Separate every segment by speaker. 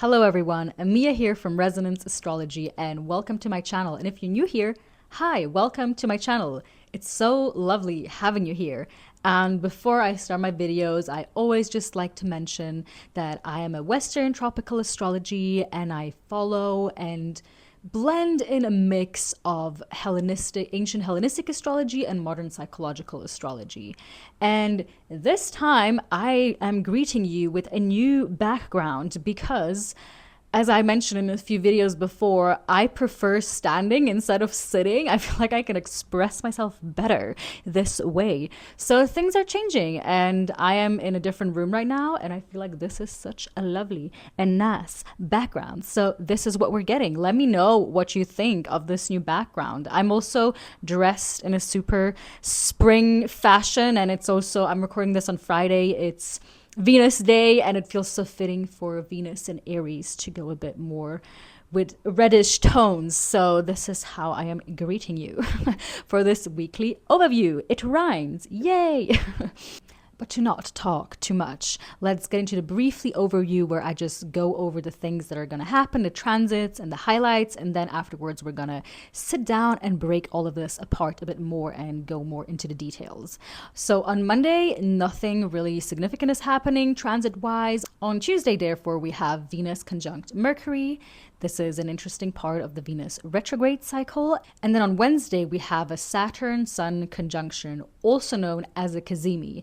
Speaker 1: Hello everyone, Amia here from Resonance Astrology and welcome to my channel. And if you're new here, hi, welcome to my channel. It's so lovely having you here. And before I start my videos, I always just like to mention that I am a Western tropical astrology and I follow and blend in a mix of ancient Hellenistic astrology and modern psychological astrology. And this time I am greeting you with a new background because, as I mentioned in a few videos before, I prefer standing instead of sitting. I feel like I can express myself better this way. So things are changing and I am in a different room right now and I feel like this is such a lovely and nice background. So this is what we're getting. Let me know what you think of this new background. I'm also dressed in a super spring fashion and I'm recording this on Friday. It's Venus Day, and it feels so fitting for Venus and Aries to go a bit more with reddish tones. So this is how I am greeting you for this weekly overview. It rhymes. Yay! But to not talk too much, let's get into the briefly overview where I just go over the things that are going to happen, the transits and the highlights, and then afterwards we're going to sit down and break all of this apart a bit more and go more into the details. So on Monday, nothing really significant is happening transit-wise. On Tuesday, therefore, we have Venus conjunct Mercury. This is an interesting part of the Venus retrograde cycle. And then on Wednesday, we have a Saturn-Sun conjunction, also known as a Cazimi.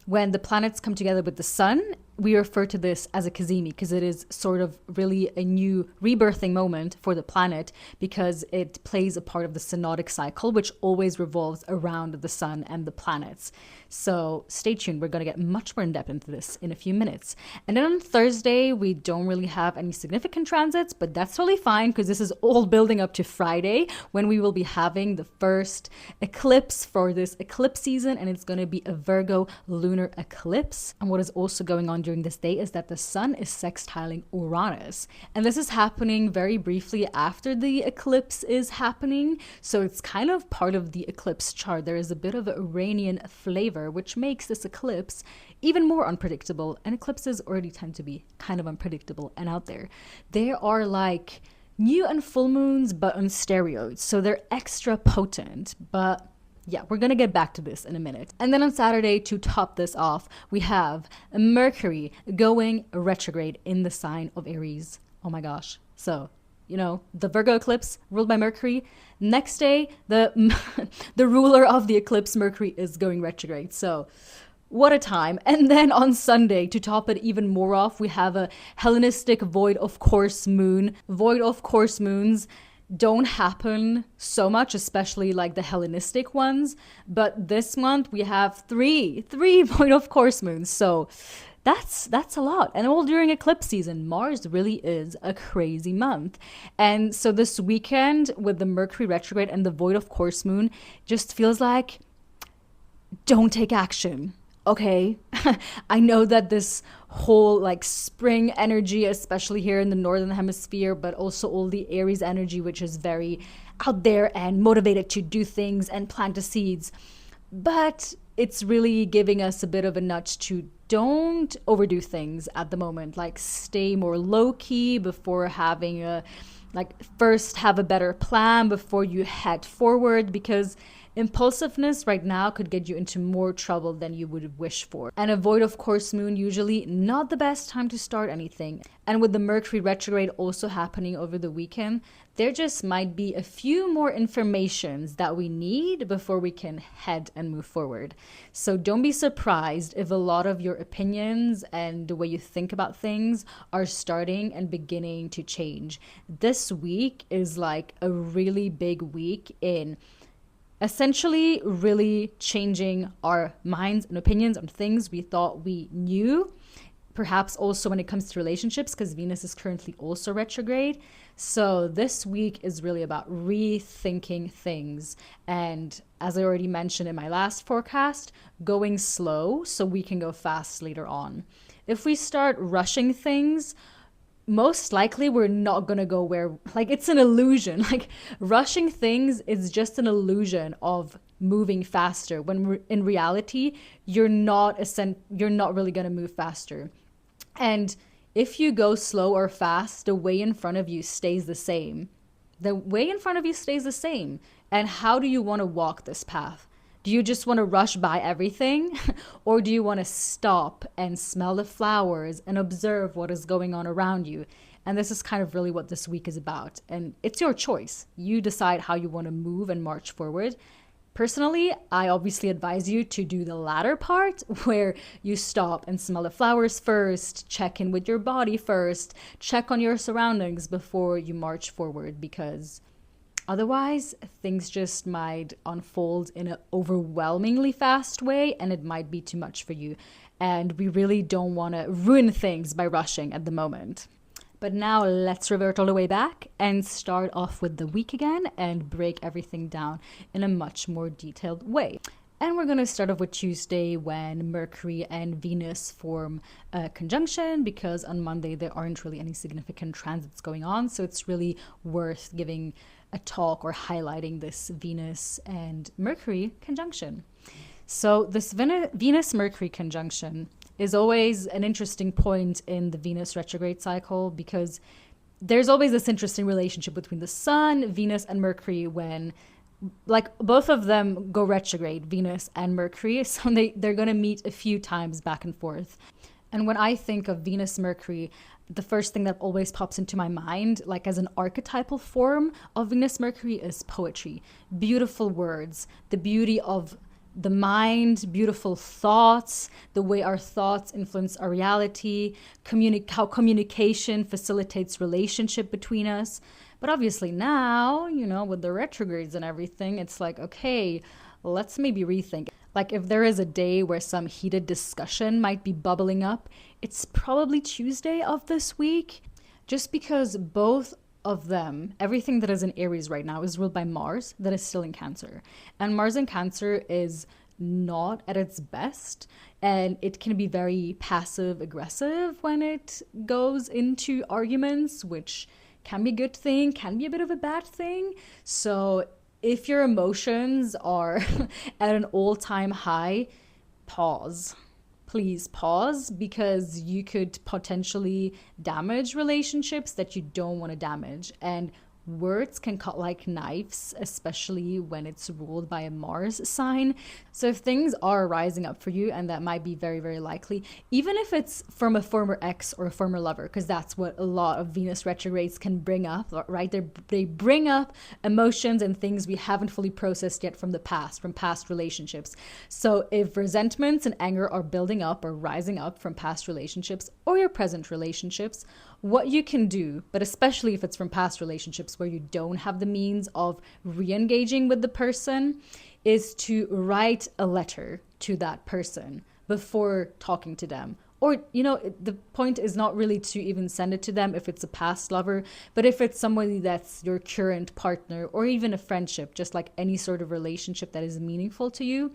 Speaker 1: When the planets come together with the sun, we refer to this as a Cazimi because it is sort of really a new rebirthing moment for the planet because it plays a part of the synodic cycle, which always revolves around the sun and the planets. So stay tuned. We're going to get much more in depth into this in a few minutes. And then on Thursday, we don't really have any significant transits, but that's totally fine because this is all building up to Friday when we will be having the first eclipse for this eclipse season, and it's going to be a Virgo lunar eclipse. And what is also going on during this day is that the sun is sextiling Uranus. And this is happening very briefly after the eclipse is happening. So it's kind of part of the eclipse chart. There is a bit of Uranian flavor, which makes this eclipse even more unpredictable. And eclipses already tend to be kind of unpredictable and out there. They are like new and full moons, but on steroids. So they're extra potent, but yeah, we're going to get back to this in a minute. And then on Saturday, to top this off, we have Mercury going retrograde in the sign of Aries. Oh my gosh. So, the Virgo eclipse ruled by Mercury. Next day, the ruler of the eclipse, Mercury, is going retrograde. So what a time. And then on Sunday, to top it even more off, we have a Hellenistic void of course moon. Void of course moons don't happen so much, especially like the Hellenistic ones. But this month we have three void of course moons. So that's a lot. And all during eclipse season. Mars really is a crazy month. And so this weekend with the Mercury retrograde and the void of course moon just feels like don't take action. Okay, I know that this whole like spring energy, especially here in the northern hemisphere, but also all the Aries energy, which is very out there and motivated to do things and plant the seeds. But it's really giving us a bit of a nudge to don't overdo things at the moment, like stay more low key before having first have a better plan before you head forward, because impulsiveness right now could get you into more trouble than you would wish for. And a void of course moon, usually not the best time to start anything. And with the Mercury retrograde also happening over the weekend, there just might be a few more informations that we need before we can head and move forward. So don't be surprised if a lot of your opinions and the way you think about things are starting and beginning to change. This week is like a really big week in essentially really changing our minds and opinions on things we thought we knew. Perhaps also when it comes to relationships, because Venus is currently also retrograde. So this week is really about rethinking things. And as I already mentioned in my last forecast, going slow so we can go fast later on. If we start rushing things, most likely we're not going to go where, like, it's an illusion. Like, rushing things is just an illusion of moving faster when in reality you're not really going to move faster. And if you go slow or fast, the way in front of you stays the same. The way in front of you stays the same. And how do you want to walk this path? Do you just want to rush by everything? Or do you want to stop and smell the flowers and observe what is going on around you? And this is kind of really what this week is about. And it's your choice. You decide how you want to move and march forward. Personally, I obviously advise you to do the latter part, where you stop and smell the flowers first, check in with your body first, check on your surroundings before you march forward, because otherwise things just might unfold in an overwhelmingly fast way and it might be too much for you. And we really don't want to ruin things by rushing at the moment. But now let's revert all the way back and start off with the week again and break everything down in a much more detailed way. And we're going to start off with Tuesday, when Mercury and Venus form a conjunction, because on Monday there aren't really any significant transits going on. So it's really worth giving a talk or highlighting this Venus and Mercury conjunction. So this Venus-Mercury conjunction is always an interesting point in the Venus retrograde cycle, because there's always this interesting relationship between the Sun, Venus, and Mercury when, like, both of them go retrograde, Venus and Mercury. So they're going to meet a few times back and forth. And when I think of Venus-Mercury, the first thing that always pops into my mind, like as an archetypal form of Venus-Mercury, is poetry. Beautiful words, the beauty of the mind, beautiful thoughts, the way our thoughts influence our reality, how communication facilitates relationship between us. But obviously now, with the retrogrades and everything, it's like, okay, let's maybe rethink. Like, if there is a day where some heated discussion might be bubbling up, it's probably Tuesday of this week, just because both of them, everything that is in Aries right now is ruled by Mars, that is still in Cancer. And Mars in Cancer is not at its best, and it can be very passive aggressive when it goes into arguments, which can be a good thing, can be a bit of a bad thing. So if your emotions are at an all-time high, pause. Please pause, because you could potentially damage relationships that you don't want to damage. And words can cut like knives, especially when it's ruled by a Mars sign. So if things are rising up for you, and that might be very, very likely, even if it's from a former ex or a former lover, because that's what a lot of Venus retrogrades can bring up, right? They bring up emotions and things we haven't fully processed yet from the past, from past relationships. So if resentments and anger are building up or rising up from past relationships or your present relationships, what you can do, but especially if it's from past relationships where you don't have the means of re-engaging with the person, is to write a letter to that person before talking to them. Or, the point is not really to even send it to them if it's a past lover, but if it's somebody that's your current partner, or even a friendship, just like any sort of relationship that is meaningful to you,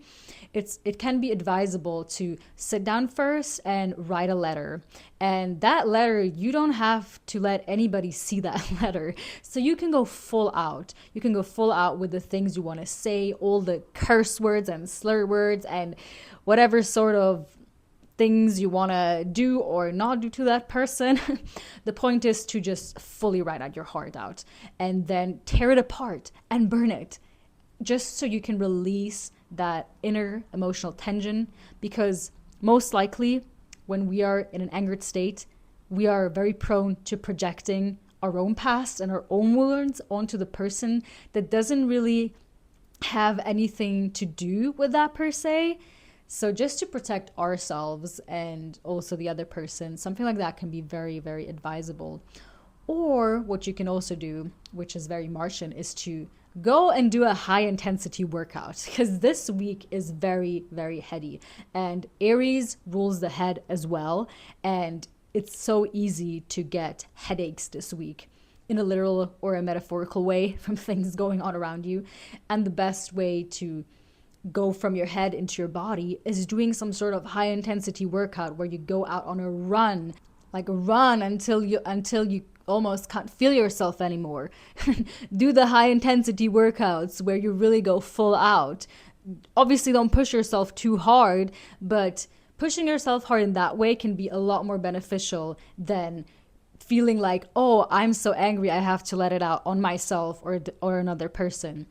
Speaker 1: it can be advisable to sit down first and write a letter. And that letter, you don't have to let anybody see that letter. So you can go full out. You can go full out with the things you want to say, all the curse words and slur words and whatever sort of things you want to do or not do to that person. The point is to just fully write out your heart out and then tear it apart and burn it, just so you can release that inner emotional tension. Because most likely when we are in an angered state, we are very prone to projecting our own past and our own wounds onto the person that doesn't really have anything to do with that per se. So just to protect ourselves and also the other person, something like that can be very, very advisable. Or what you can also do, which is very Martian, is to go and do a high intensity workout, because this week is very, very heady. And Aries rules the head as well. And it's so easy to get headaches this week, in a literal or a metaphorical way, from things going on around you. And the best way to go from your head into your body is doing some sort of high intensity workout where you go out on a run, like run until you almost can't feel yourself anymore. Do the high intensity workouts where you really go full out. Obviously don't push yourself too hard, but pushing yourself hard in that way can be a lot more beneficial than feeling like, oh, I'm so angry, I have to let it out on myself or another person.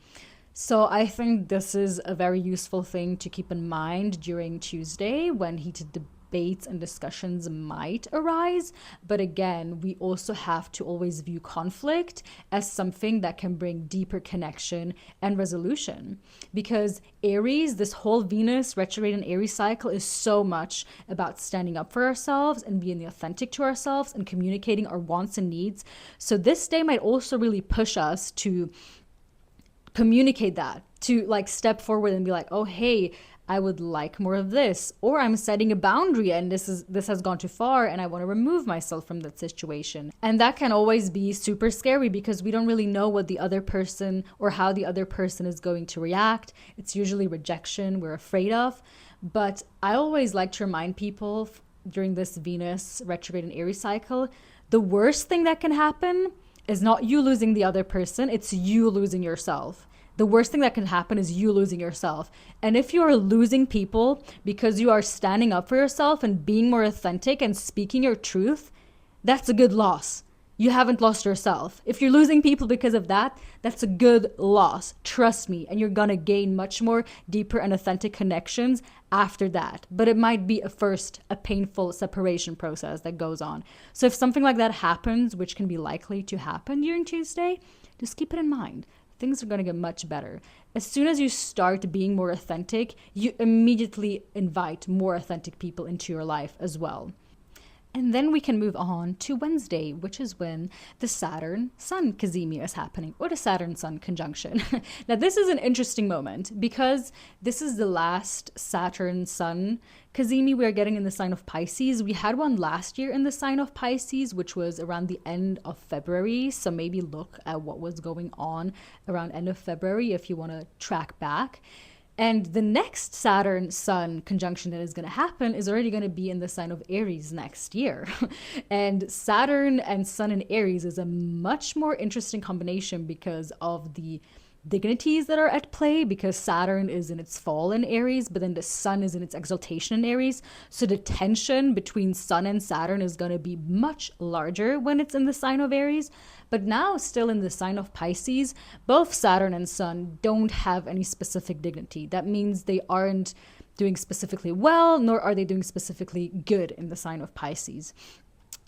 Speaker 1: So I think this is a very useful thing to keep in mind during Tuesday when heated debates and discussions might arise. But again, we also have to always view conflict as something that can bring deeper connection and resolution. Because Aries, this whole Venus retrograde and Aries cycle is so much about standing up for ourselves and being authentic to ourselves and communicating our wants and needs. So this day might also really push us to communicate that, to like step forward and be like, oh, hey, I would like more of this, or I'm setting a boundary and this has gone too far and I want to remove myself from that situation. And that can always be super scary because we don't really know what the other person or how the other person is going to react. It's usually rejection we're afraid of. But I always like to remind people during this Venus retrograde and Aries cycle, the worst thing that can happen is not you losing the other person, it's you losing yourself. The worst thing that can happen is you losing yourself. And if you are losing people because you are standing up for yourself and being more authentic and speaking your truth, that's a good loss. You haven't lost yourself. If you're losing people because of that, that's a good loss. Trust me. And you're gonna gain much more deeper and authentic connections after that. But it might be a painful separation process that goes on. So if something like that happens, which can be likely to happen during Tuesday, just keep it in mind. Things are going to get much better. As soon as you start being more authentic, you immediately invite more authentic people into your life as well. And then we can move on to Wednesday, which is when the Saturn-Sun Cazimi is happening, or the Saturn-Sun conjunction. Now, this is an interesting moment because this is the last Saturn-Sun Cazimi we're getting in the sign of Pisces. We had one last year in the sign of Pisces, which was around the end of February. So maybe look at what was going on around end of February if you want to track back. And the next Saturn-Sun conjunction that is going to happen is already going to be in the sign of Aries next year. And Saturn and Sun in Aries is a much more interesting combination because of the dignities that are at play, because Saturn is in its fall in Aries, but then the Sun is in its exaltation in Aries. So the tension between Sun and Saturn is going to be much larger when it's in the sign of Aries. But now, still in the sign of Pisces, both Saturn and Sun don't have any specific dignity. That means they aren't doing specifically well, nor are they doing specifically good in the sign of Pisces.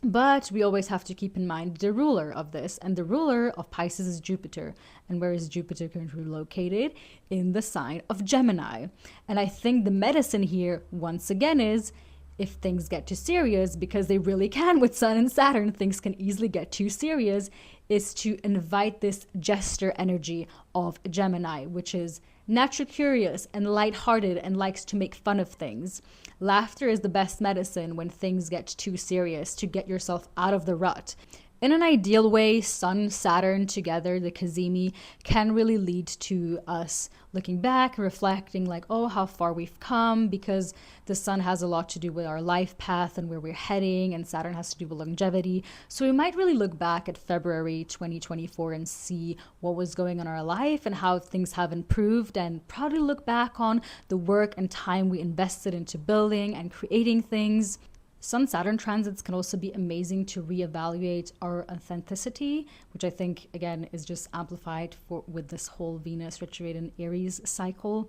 Speaker 1: But we always have to keep in mind the ruler of this. And the ruler of Pisces is Jupiter. And where is Jupiter currently located? In the sign of Gemini. And I think the medicine here, once again, is if things get too serious, because they really can with Sun and Saturn, things can easily get too serious, is to invite this jester energy of Gemini, which is naturally curious and lighthearted and likes to make fun of things. Laughter is the best medicine when things get too serious, to get yourself out of the rut. In an ideal way, Sun, Saturn together, the Cazimi, can really lead to us looking back, reflecting like, oh, how far we've come, because the Sun has a lot to do with our life path and where we're heading, and Saturn has to do with longevity. So we might really look back at February 2024 and see what was going on in our life and how things have improved, and probably look back on the work and time we invested into building and creating things. Sun-Saturn transits can also be amazing to reevaluate our authenticity, which I think, again, is just amplified with this whole Venus retrograde and Aries cycle.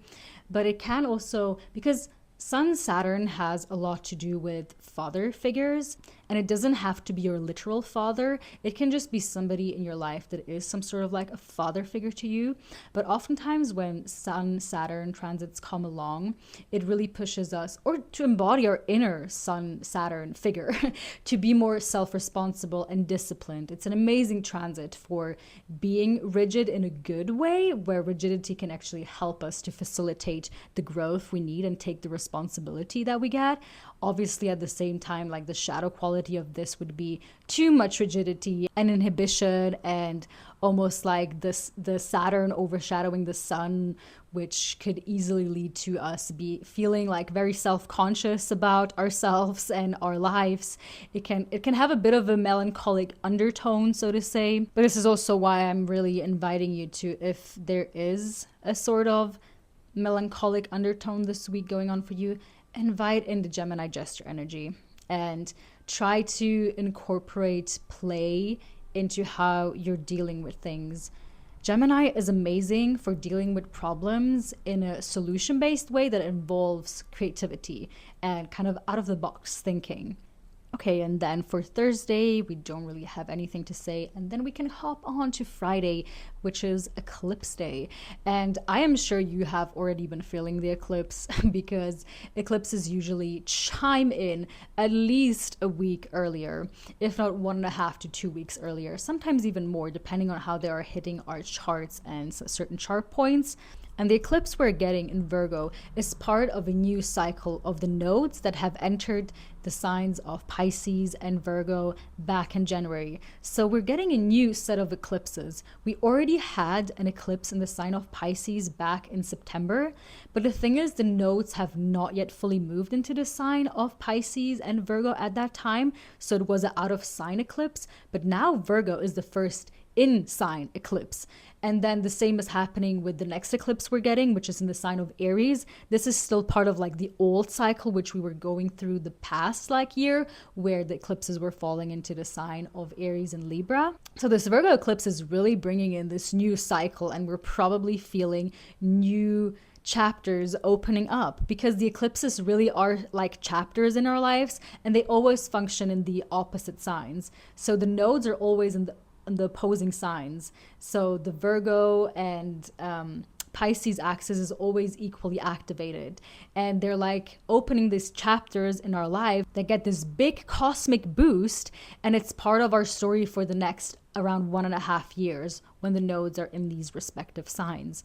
Speaker 1: But it can also, because Sun-Saturn has a lot to do with father figures, and it doesn't have to be your literal father. It can just be somebody in your life that is some sort of like a father figure to you. But oftentimes when Sun-Saturn transits come along, it really pushes us, or to embody our inner Sun-Saturn figure, to be more self-responsible and disciplined. It's an amazing transit for being rigid in a good way, where rigidity can actually help us to facilitate the growth we need and take the responsibility that we get. Obviously, at the same time, like the shadow quality of this would be too much rigidity and inhibition, and almost like the Saturn overshadowing the Sun, which could easily lead to us feeling like very self-conscious about ourselves and our lives. It can have a bit of a melancholic undertone, so to say. But this is also why I'm really inviting you to, if there is a sort of melancholic undertone this week going on for you, invite in the Gemini gesture energy and try to incorporate play into how you're dealing with things. Gemini is amazing for dealing with problems in a solution-based way that involves creativity and kind of out-of-the-box thinking. Okay, and then for Thursday, we don't really have anything to say. And then we can hop on to Friday, which is eclipse day. And I am sure you have already been feeling the eclipse because eclipses usually chime in at least a week earlier, if not 1.5 to 2 weeks earlier, sometimes even more, depending on how they are hitting our charts and certain chart points. And the eclipse we're getting in Virgo is part of a new cycle of the nodes that have entered the signs of Pisces and Virgo back in January. So we're getting a new set of eclipses. We already had an eclipse in the sign of Pisces back in September, but the thing is the nodes have not yet fully moved into the sign of Pisces and Virgo at that time. So it was an out of sign eclipse, but now Virgo is the first in sign eclipse. And then the same is happening with the next eclipse we're getting, which is in the sign of Aries. This is still part of like the old cycle, which we were going through the past like year, where the eclipses were falling into the sign of Aries and Libra. So this Virgo eclipse is really bringing in this new cycle, and we're probably feeling new chapters opening up because the eclipses really are like chapters in our lives, and they always function in the opposite signs. So the nodes are always in the opposing signs. So the Virgo and Pisces axis is always equally activated, and they're like opening these chapters in our life that get this big cosmic boost, and it's part of our story for the next around 1.5 years when the nodes are in these respective signs.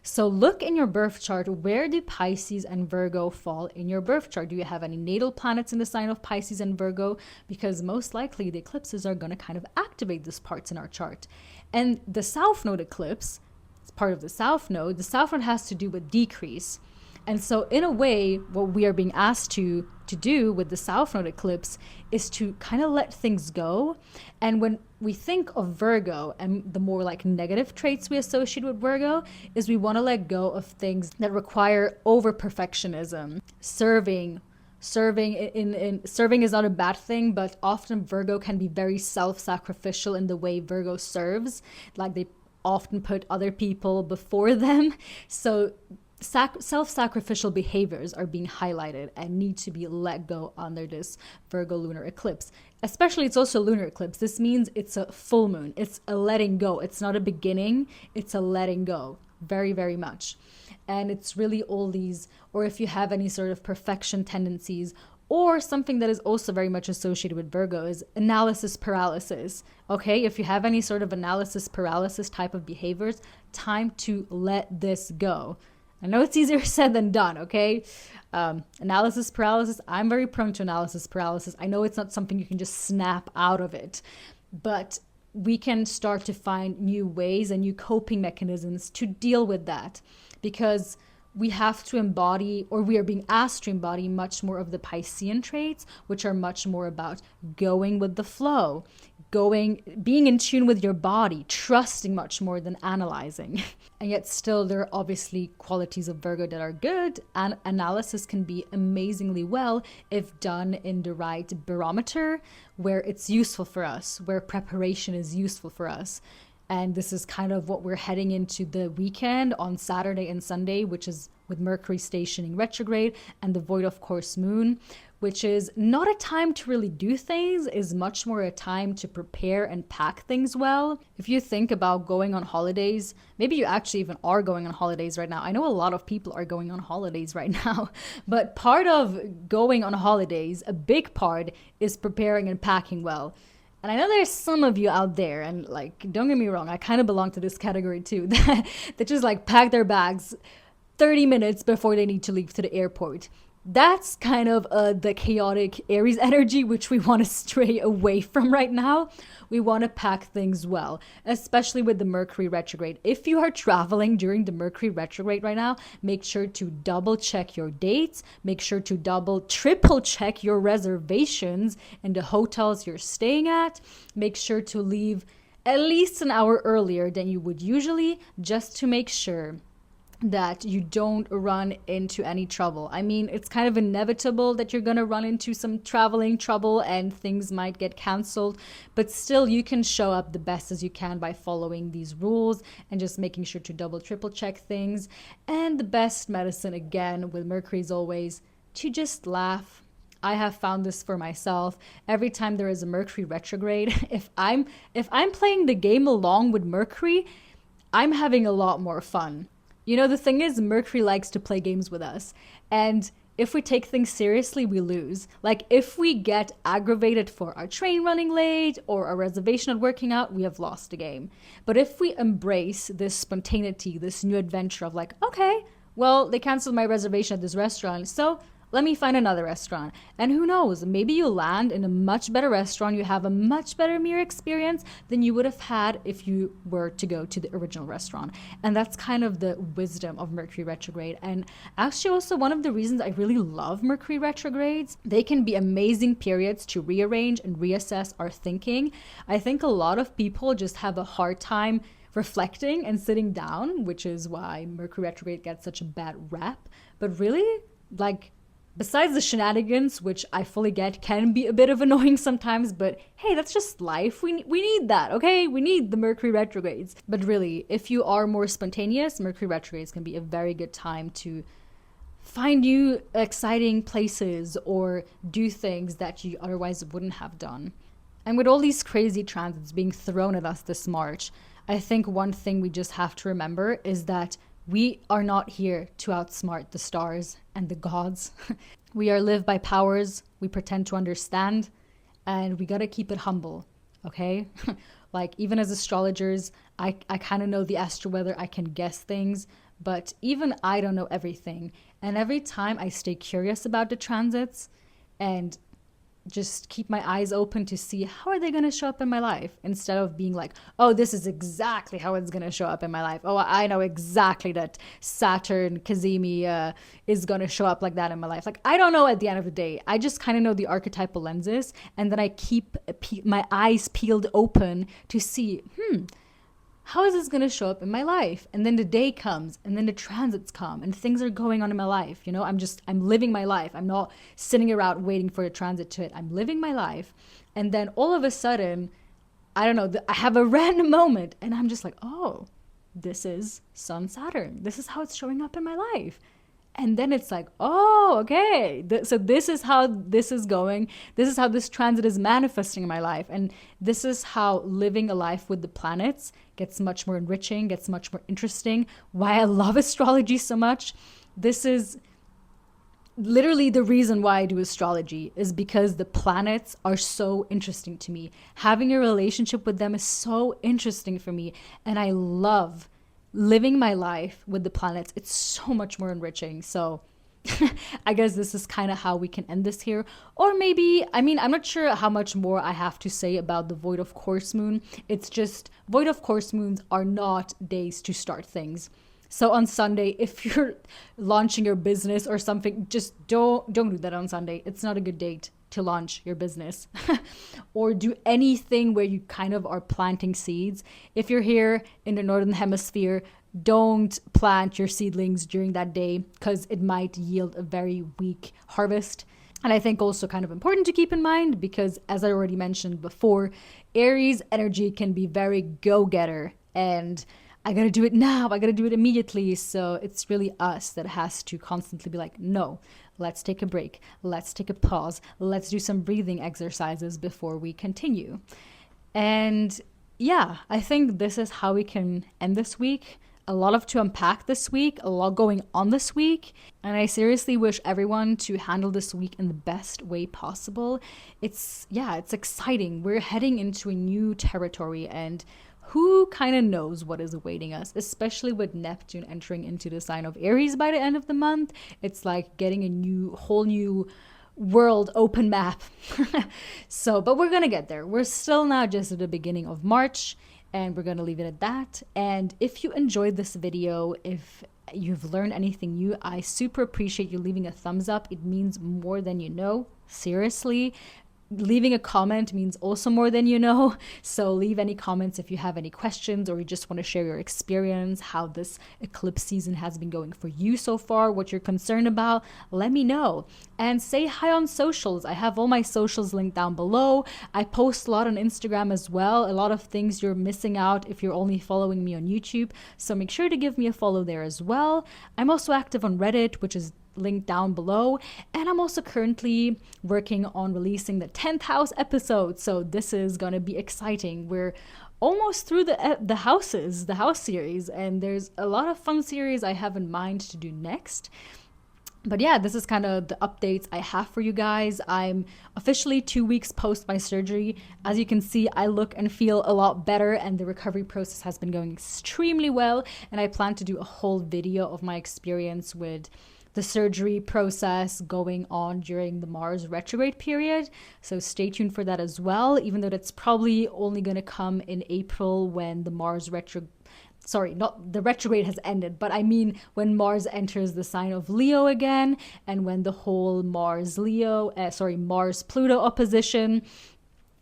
Speaker 1: So look in your birth chart, where do Pisces and Virgo fall in your birth chart? Do you have any natal planets in the sign of Pisces and Virgo? Because most likely the eclipses are going to kind of activate these parts in our chart. And the South Node eclipse, it's part of the South Node. The South Node has to do with decrease. And so in a way, what we are being asked to do with the South Node eclipse is to kind of let things go. And when we think of Virgo and the more like negative traits we associate with Virgo, is we want to let go of things that require over perfectionism. Serving is not a bad thing, but often Virgo can be very self-sacrificial in the way Virgo serves. Like they often put other people before them. So self-sacrificial behaviors are being highlighted and need to be let go under this Virgo lunar eclipse. Especially, it's also lunar eclipse. This means it's a full moon. It's a letting go. It's not a beginning. It's a letting go. Very, very much. And it's really all these, or if you have any sort of perfection tendencies, or something that is also very much associated with Virgo is analysis paralysis. Okay, if you have any sort of analysis paralysis type of behaviors, time to let this go. I know it's easier said than done, okay? Analysis paralysis, I'm very prone to analysis paralysis. I know it's not something you can just snap out of it, but we can start to find new ways and new coping mechanisms to deal with that, because we have to embody, or we are being asked to embody, much more of the Piscean traits, which are much more about going with the flow, being in tune with your body, trusting much more than analyzing. And yet still there are obviously qualities of Virgo that are good, and analysis can be amazingly well if done in the right barometer, where it's useful for us, where preparation is useful for us. And this is kind of what we're heading into the weekend on Saturday and Sunday, which is with Mercury stationing retrograde and the void of course moon, which is not a time to really do things, is much more a time to prepare and pack things well. If you think about going on holidays, maybe you actually even are going on holidays right now. I know a lot of people are going on holidays right now, but part of going on holidays, a big part, is preparing and packing well. And I know there's some of you out there, and like, don't get me wrong, I kind of belong to this category too, that just like pack their bags 30 minutes before they need to leave to the airport. That's kind of the chaotic Aries energy, which we want to stray away from right now. We want to pack things well, especially with the Mercury retrograde. If you are traveling during the Mercury retrograde right now, make sure to double check your dates. Make sure to triple check your reservations in the hotels you're staying at. Make sure to leave at least an hour earlier than you would usually, just to make sure that you don't run into any trouble. I mean, it's kind of inevitable that you're going to run into some traveling trouble and things might get canceled, but still you can show up the best as you can by following these rules and just making sure to double, triple check things. And the best medicine, again, with Mercury is always to just laugh. I have found this for myself. Every time there is a Mercury retrograde, if I'm playing the game along with Mercury, I'm having a lot more fun. You know, the thing is, Mercury likes to play games with us. And if we take things seriously, we lose. Like, if we get aggravated for our train running late or our reservation not working out, we have lost the game. But if we embrace this spontaneity, this new adventure of like, okay, well, they canceled my reservation at this restaurant, so let me find another restaurant. And who knows, maybe you land in a much better restaurant, you have a much better meal experience than you would have had if you were to go to the original restaurant. And that's kind of the wisdom of Mercury retrograde. And actually also one of the reasons I really love Mercury retrogrades, they can be amazing periods to rearrange and reassess our thinking. I think a lot of people just have a hard time reflecting and sitting down, which is why Mercury retrograde gets such a bad rep. But really, like, besides the shenanigans, which I fully get can be a bit of annoying sometimes, but hey, that's just life. We need that, okay? We need the Mercury retrogrades. But really, if you are more spontaneous, Mercury retrogrades can be a very good time to find new exciting places or do things that you otherwise wouldn't have done. And with all these crazy transits being thrown at us this March, I think one thing we just have to remember is that we are not here to outsmart the stars and the gods. We are lived by powers we pretend to understand, and we gotta keep it humble, okay? Like, even as astrologers, I kind of know the astro weather, I can guess things, but even I don't know everything. And every time I stay curious about the transits and just keep my eyes open to see how are they going to show up in my life, instead of being like, oh, this is exactly how it's going to show up in my life. Oh, I know exactly that Saturn Cazimi is going to show up like that in my life. Like, I don't know at the end of the day. I just kind of know the archetypal lenses, and then I keep my eyes peeled open to see, how is this going to show up in my life? And then the day comes, and then the transits come, and things are going on in my life. You know, I'm living my life. I'm not sitting around waiting for the transit to hit. I'm living my life. And then all of a sudden, I don't know, I have a random moment, and I'm just like, oh, this is Sun Saturn. This is how it's showing up in my life. And then it's like, oh, okay. So this is how this is going. This is how this transit is manifesting in my life. And this is how living a life with the planets gets much more enriching, gets much more interesting. Why I love astrology so much. This is literally the reason why I do astrology, is because the planets are so interesting to me. Having a relationship with them is so interesting for me. And I love living my life with the planets. It's so much more enriching. So I guess this is kind of how we can end this here. Or maybe, I mean, I'm not sure how much more I have to say about the void of course moon. It's just, void of course moons are not days to start things. So on Sunday, if you're launching your business or something, just don't do that on Sunday. It's not a good date to launch your business or do anything where you kind of are planting seeds. If you're here in the Northern Hemisphere, don't plant your seedlings during that day, because it might yield a very weak harvest. And I think also kind of important to keep in mind, because as I already mentioned before, Aries energy can be very go-getter and I gotta do it now, I gotta do it immediately. So it's really us that has to constantly be like, no, let's take a break, let's take a pause, let's do some breathing exercises before we continue. And yeah, I think this is how we can end this week. A lot to unpack this week, a lot going on this week, and I seriously wish everyone to handle this week in the best way possible. It's exciting. We're heading into a new territory, and who kind of knows what is awaiting us, especially with Neptune entering into the sign of Aries by the end of the month. It's like getting a whole new world open map. So, but we're gonna get there. We're still now just at the beginning of March, and we're gonna leave it at that. And if you enjoyed this video, if you've learned anything new, I super appreciate you leaving a thumbs up. It means more than you know. Seriously. leaving a comment means also more than you know. So leave any comments if you have any questions or you just want to share your experience, how this eclipse season has been going for you so far, what you're concerned about. Let me know. And say hi on socials. I have all my socials linked down below. I post a lot on Instagram as well. A lot of things you're missing out if you're only following me on YouTube. So make sure to give me a follow there as well. I'm also active on Reddit, which is linked down below, and I'm also currently working on releasing the 10th house episode, so this is gonna be exciting. We're almost through the house series, and there's a lot of fun series I have in mind to do next. But yeah, this is kind of the updates I have for you guys. I'm officially 2 weeks post my surgery. As you can see, I look and feel a lot better, and the recovery process has been going extremely well, and I plan to do a whole video of my experience with the surgery process going on during the Mars retrograde period. So stay tuned for that as well, even though that's probably only going to come in April when the retrograde has ended, but I mean when Mars enters the sign of Leo again, and when the whole Mars Pluto opposition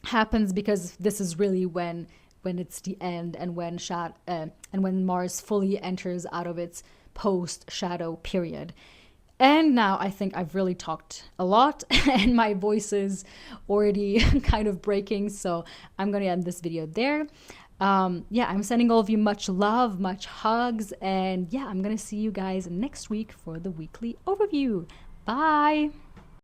Speaker 1: happens, because this is really when it's the end, and when Mars fully enters out of its post shadow period. And now I think I've really talked a lot and my voice is already kind of breaking, so I'm going to end this video there. Yeah, I'm sending all of you much love, much hugs, and yeah, I'm going to see you guys next week for the weekly overview. Bye!